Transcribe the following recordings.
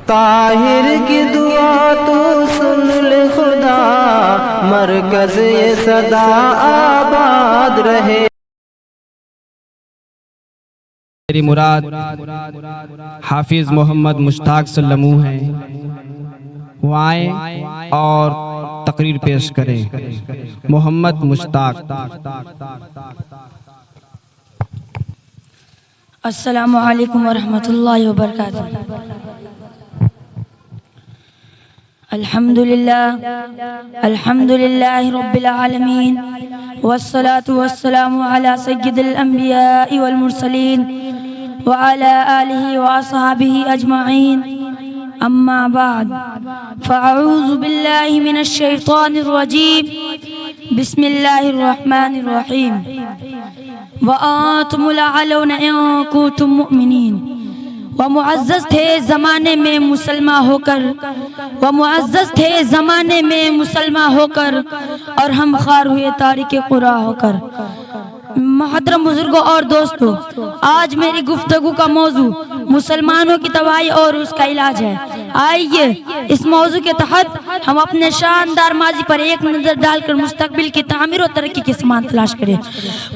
ताहिर की दुआ तो सुन ले खुदा, मरकज़ ये सदा आबाद रहे। मेरी मुराद हाफिज मोहम्मद मुश्ताक सल्लमू हैं, वो आए और तकरीर पेश करें। मोहम्मद मुश्ताक। अस्सलामु अलैकुम वरहमतुल्लाहि वबरकातुहू। अल्हम्दुलिल्लाहि रब्बिल आलमीन वस्सलातु वस्सलामु अला सय्यिदिल अंबिया'i वल मुरसलीन व अला आलिहि व अस्हाबिहि अजमईन, अम्मा बाद, फ़अऊज़ु बिल्लाहि मिनश शैतानिर रजीम, बिस्मिल्लाहिर रहमानिर रहीम। व आंतुमुल अअलौना इन कुंतुम मुमिनीन। व मुअज़्ज़ज़ थे ज़माने में मुसलमान होकर, व मुअज़्ज़ज़ थे ज़माने में मुसलमान होकर, और हम ख़ार हुए तारिके क़ुरा होकर। मोहतरम बुजुर्गों और दोस्तों, आज मेरी गुफ्तगू का मौजू मुसलमानों की तबाही और उसका इलाज है। आइए इस मौजू के तहत हम अपने शानदार माजी पर एक नजर डालकर मुस्तकबिल की तामीर और तरक्की के समान तलाश करें।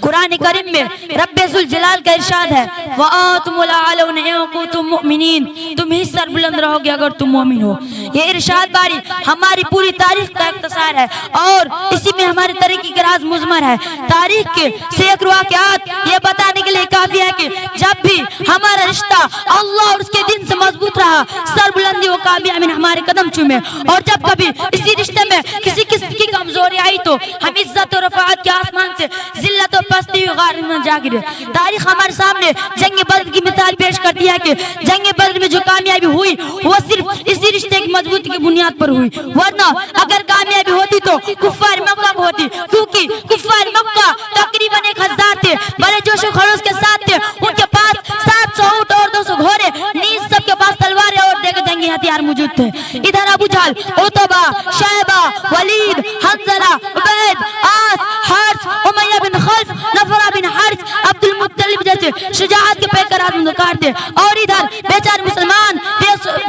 कुरान करीम में रब्बे ज़ुल जलाल का इरशाद है, व आंतुमुल अअलौना इन कुंतुम मुमिनीन, तुम ही सरबुलंद रहोगे अगर तुम मोमिन हो। ये इरशाद बारी हमारी पूरी तारीख का इख्तिसार है और इसी में हमारी तरक्की का राज मुज़मर है। तारीख के सैकड़ों वाक़यात ये बताने के लिए काफी है कि जब भी हमारा रिश्ता अल्लाह और उसके दिन से मजबूत रहा, सरबुलंदी व कामयाबी ने हमारे कदम चूमे, और जब कभी इसी रिश्ते में किसी किस्म की कमजोरी आई तो हम इज्जत और रफ़ाअत के आसमान से जिल्लत और पस्ती गार में जा गिरे। तारीख हमारे सामने जंग बदर की मिसाल पेश करती है कि जंग बदर में जो कामयाबी हुई वो सिर्फ इसी रिश्ते की मजबूती की बुनियाद पर हुई, वरना अगर कामयाबी होती तो कुफ्फार मक्का को होती, क्योंकि कुफ्फार मक्का तकरीबन 1000 थे, बड़े जोश और खरोश के साथ थे। उनके पास 700 ऊंट और 200 घोड़े, नीज सबके पास तलवारें और देखे जंगी हथियार मौजूद थे। इधर अबू जहल, उतबा, शैबा, वलीद, हंज़ला, उबैद, आस, हर्ष, उमय्या बिन खल्फ, नफरा बिन हर्ष, अब्दुल मुत्तलिब जैसे शुजाअत के पैकर आदमकार थे। और इधर बेचारे मुसलमान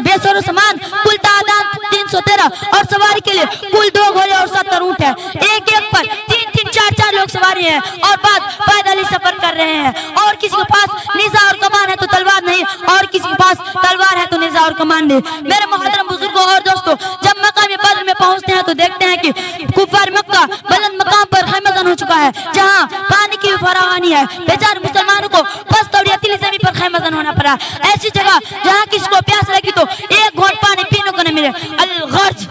बेसर सामान कुल तादाद 313 और सवारी के लिए कुल 2 घोड़े और 70 ऊंट है। एक एक पर 3-3, 4-4 लोग सवारी हैं और पैदल ही सफर कर रहे हैं। और किसी के पास निज़ा और कमान है तो तलवार नहीं, और किसी के पास तलवार है तो निज़ा और कमान नहीं। मेरे मोहतरम बुजुर्गों और दोस्तों, जब मक्का में बदर में पहुंचते हैं तो देखते हैं कि कुफार मक्का बुलंद मकाम पर खैमतन हो चुका है, जहां पानी की फरावानी है। बेचारे मुसलमानों को पस्त और यतीली ज़मीन पर खैमतन होना पड़ा। ऐसी जगह जहां किसी को प्यास लगी तो एक घोंट पानी पीने को न मिले। अल-गर्ज,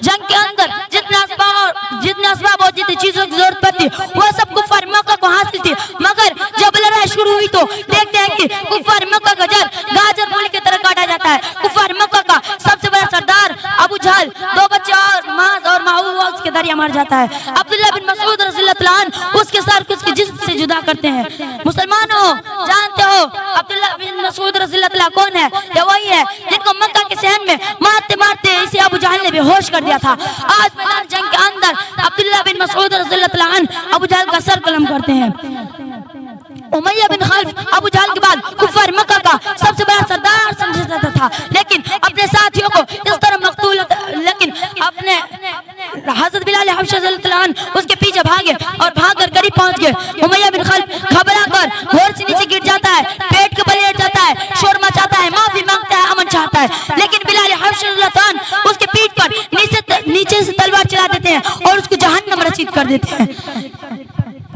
जंग के अंदर जितने असबाब और जितनी चीजों की जरूरत पड़ती वो सब कुफार मक्का को हासिल थी, मगर जब लड़ाई शुरू हुई तो देखते हैं कि कुफार मक्का का जड़ गाजर मूली की तरह काटा जाता है। कुफार मक्का का सबसे बड़ा सरदार अबू जहल 2 बच्चे और माज और माऊज के दरिया मर जाता है। अब्दुल्ला बिन मसूद रज़ियल्लाहु अन्हु उसके सर को उसके जिस्म से जुदा करते हैं। मुसलमानों, जानते हो अब्दुल्ला बिन मसूद रज़ियल्लाहु अन्हु कौन है? ये वही है जिनको मक्का के सहन में मारते मारते इसे अबू जहल ने बेहोश कर दिया था। आज मैदान जंग के अंदर अब्दुल्ला बिन मसूद रज़ियल्लाहु अन्हु अबू जहल का सर कलम करते हैं। उमय्या बिन खल्फ अबू जहल के बाद कुफार मक्का का सबसे बड़ा सरदार समझा जाता था, लेकिन अपने साथियों को इस तरह मकतूल, लेकिन अपने हज़रत बिलाल हबशी रज़ियल्लाहु अन्हु उसके पीछे भागे और भागकर करीब पहुंच गए। उमय्या बिन खल्फ घबरा कर घोड़े से नीचे गिर जाता है, पेट के बल लेट जाता है, शोर मचाता है, माफी मांगता है, अमन चाहता है, लेकिन बिलाल हबशी रज़ियल्लाहु अन्हु उसके पीठ पर नीचे से तलवार चला देते हैं और उसको जहन्नम रसीद कर देते हैं।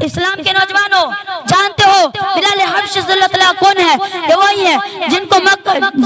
इस्लाम के नौजवानों, जानते हो बिलाल हबशी रज़ियल्लाहु अन्हु कौन है? ये वही है जिनको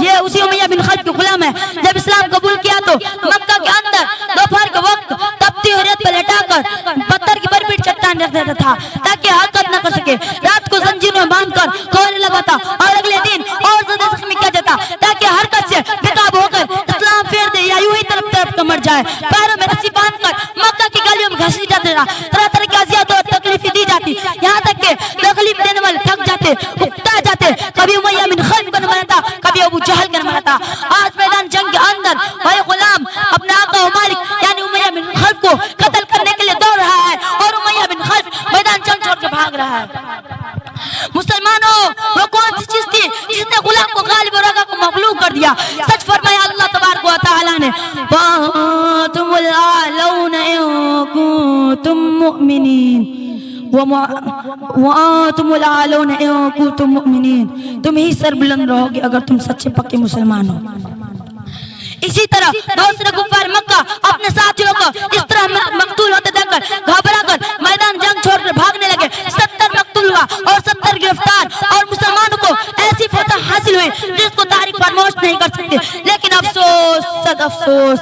ये उसी उमय्या बिन खल्फ के गुलाम है। जब इस्लाम कबूल किया तो मक्का के अंदर दोपहर के वक्त तपती हुई रेत पर लेटाकर पत्थर की बरपीट चट्टान रख देता था ताकि हरकत न कर सके। रात को जंजीरों में बांधकर कोहरे लगाता और अगले दिन और ज्यादा जख्मी किया जाता ताकि हरकत से बेकाब होकर इस्लाम फेर दे या यूं ही तरफ तरफ कर मर जाए। पैरों में रस्सी बांधकर मक्का की गलियों में घसीटा देता, तरह तरह की अज़ियत और तकलीफें दी जाती, यहाँ तक के तकलीफ देने वाले थक जाते, उकता जाते। कभी उमय्या बिन खल्फ बन मरता, कभी अबू जहल बन मरता। आज मैदान जंग के अंदर वही गुलाम अपने आका और मालिक यानी उमय्या बिन खल्फ को कत्ल करने के लिए दौड़ रहा है और उमय्या बिन खल्फ मैदान जंग छोड़ के भाग रहा है। मुसलमानों, वो कौन सी चीज थी जिसने गुलाम को गालिब और रगा को मगलूब कर दिया? सच फरमाया अल्लाह ने तुमुल आलौन इन कुंतुम मुमिनीन तुमुल आलौन इन कुंतुम मुमिनीन, तुम ही सरबुलंद रहोगे अगर तुम सच्चे पक्के मुसलमान हो। इसी तरह बहुत सारे कुफ्फार मक्का अपने साथियों को इस तरह मकतूल होते देखकर घबराकर मैदान जंग छोड़कर भागने लगे। 70 मकतूल हुआ और 70 गिरफ्तार, और मुसलमानों को ऐसी फतह हासिल हुई जिसको तारीख फरमाश नहीं कर सकते। लेकिन अफसोस सद अफसोस,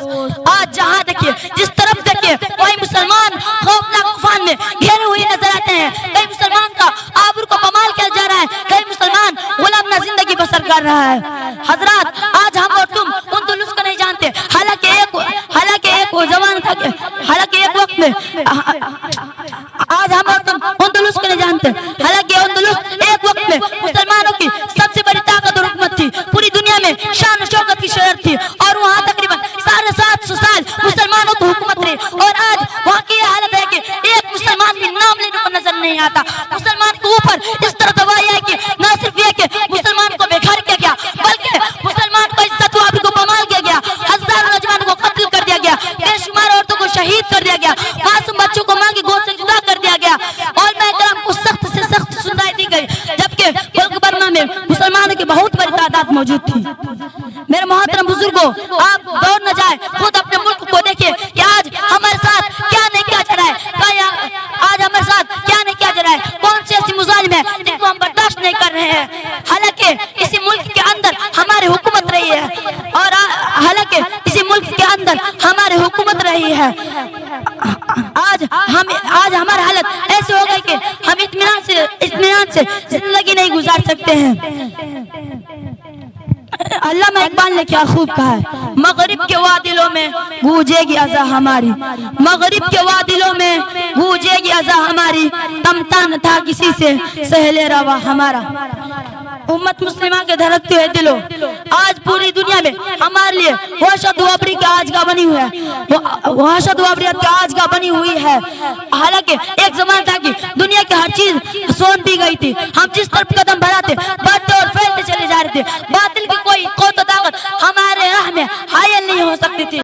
आज जहाँ देखिए जिस तरफ देखिए वही मुसलमान खौफनाक तूफान में घेरे हुए नजर आते हैं। कई मुसलमान का आबरू को कमाल किया जा रहा है, कई मुसलमान गुलामना जिंदगी बसर कर रहा है। हजरात, आज हम और तुम उन दुलूस को नहीं जानते, हालांकि एक वो जवान था, हालांकि एक वक्त में आज हम और तुम उन दुलूस को नहीं जानते, हालांकि उन दुलूस एक वक्त में मुसलमानों की सबसे बड़ी ताकत और हुकूमत थी। पूरी दुनिया में शान और शौकत की शहर थी और वहाँ तकरीबन 750 साल मुसलमानों की हुकूमत रही। और आज वहाँ की हालत है कि एक मुसलमान भी नाम लेने को नजर नहीं आता। मुसलमान के ऊपर इस तरह दबाई है कि न सिर्फ ये कि मुसलमान को बेघर किया गया, बल्कि मुसलमान को इज्जत वापसी को बमाल किया गया, हजारों नौजवानों को कत्ल कर दिया गया, बेशुमार औरतों को शहीद कर दिया गया, मासूम बच्चों को मां की गोद से जुदा कर दिया गया और महकरम को सख्त से सख्त सुनाई दी गई, जबकि मुल्क बर्मा में मुसलमानों की बहुत बड़ी तादाद मौजूद थी। मेरे मोहतरम बुजुर्गों, आप दौड़ न जाए, खुद अपने मुल्क को देखिए कि आज हमारे साथ क्या नहीं किया जा रहा है, आज हमारे साथ क्या नहीं किया जा रहा है, कौन सी ऐसी मुजालिम है जिनको हम बर्दाश्त नहीं कर रहे हैं। हालांकि इसी मुल्क के अंदर हमारी हुकूमत रही है, और हालांकि इसी मुल्क के अंदर हमारी हुकूमत रही है। आज हमारी हालत ऐसी हो गई कि हम इत्मीनान से जिंदगी नहीं गुजार सकते हैं। अल्लामा इकबाल ने क्या खूब कहा है, मगरिब के वादिलों में गूंजेगी अज़ा हमारी, मगरिब के वादिलों में गूंजेगी अज़ा हमारी, तमता न था किसी से सहले रवा हमारा। उम्मत मुस्लिमा के धड़कते हुए दिलो, आज पूरी दुनिया में हमारे लिए वहशत वाबरी की आजगा बनी हुई है, वहशत वाबरियत की आजगा बनी हुई है। हालांकि एक जमाना था कि दुनिया की हर चीज सोन दी गई थी, हम जिस तरफ कदम बढ़ाते बढ़ते और फैलते चले जा रहे थे। बातिल की कोई ताकत हमारे राह में हायल नहीं हो सकती थी।